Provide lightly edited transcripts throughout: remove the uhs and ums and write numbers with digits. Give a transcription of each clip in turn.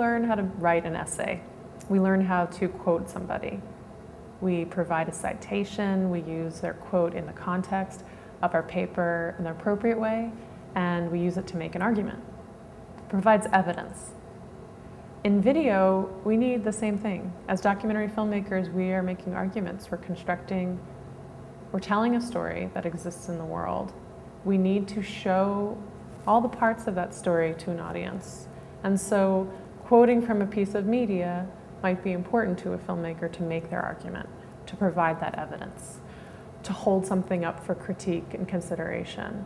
learn how to write an essay. We learn how to quote somebody. We provide a citation, we use their quote in the context of our paper in the appropriate way, and we use it to make an argument. It provides evidence. In video, we need the same thing. As documentary filmmakers, we are making arguments, we're telling a story that exists in the world. We need to show all the parts of that story to an audience. And so quoting from a piece of media might be important to a filmmaker to make their argument, to provide that evidence, to hold something up for critique and consideration,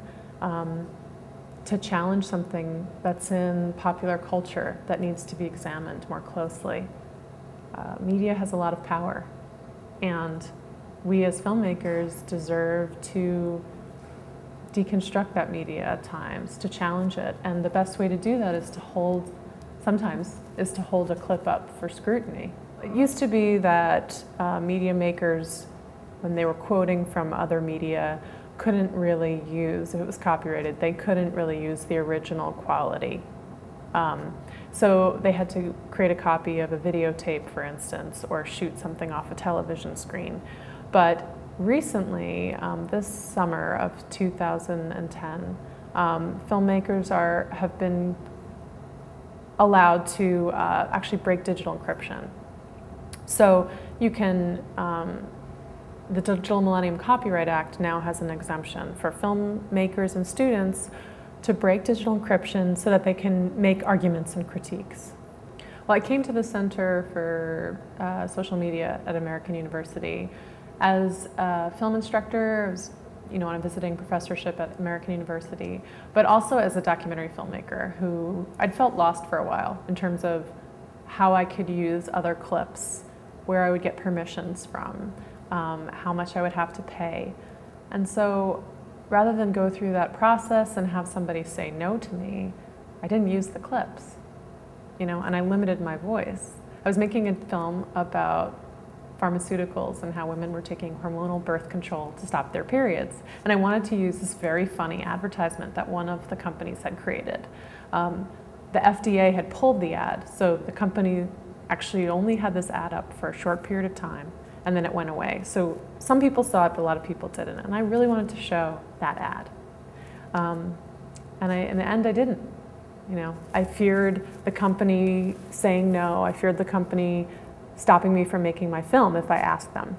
to challenge something that's in popular culture that needs to be examined more closely. Media has a lot of power, and we as filmmakers deserve to deconstruct that media at times, to challenge it. And the best way to do that is sometimes to hold a clip up for scrutiny. It used to be that media makers, when they were quoting from other media, couldn't really use, if it was copyrighted, they couldn't really use the original quality. So they had to create a copy of a videotape, for instance, or shoot something off a television screen. But recently, this summer of 2010, filmmakers have been allowed to actually break digital encryption. So you can, the Digital Millennium Copyright Act now has an exemption for filmmakers and students to break digital encryption so that they can make arguments and critiques. Well, I came to the Center for Social Media at American University as a film instructor. I was, on a visiting professorship at American University, but also as a documentary filmmaker who I'd felt lost for a while in terms of how I could use other clips, where I would get permissions from, how much I would have to pay. And so rather than go through that process and have somebody say no to me, I didn't use the clips, and I limited my voice. I was making a film about pharmaceuticals and how women were taking hormonal birth control to stop their periods. And I wanted to use this very funny advertisement that one of the companies had created. The FDA had pulled the ad, so the company actually only had this ad up for a short period of time, and then it went away. So some people saw it, but a lot of people didn't. And I really wanted to show that ad. And in the end, I didn't. I feared the company saying no. I feared the company stopping me from making my film if I asked them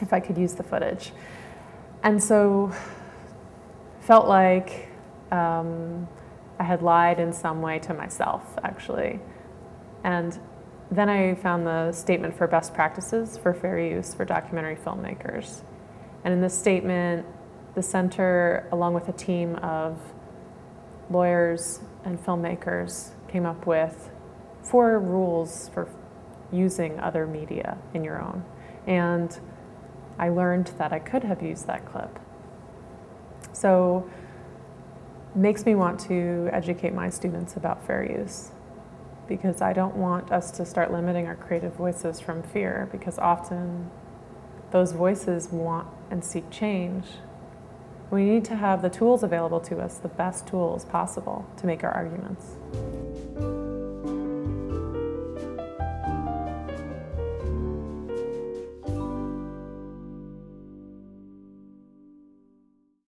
if I could use the footage. And so felt like I had lied in some way to myself, actually. And then I found the statement for best practices for fair use for documentary filmmakers. And in this statement, the center, along with a team of lawyers and filmmakers, came up with 4 rules for using other media in your own. And I learned that I could have used that clip. So it makes me want to educate my students about fair use, because I don't want us to start limiting our creative voices from fear, because often those voices want and seek change. We need to have the tools available to us, the best tools possible, to make our arguments.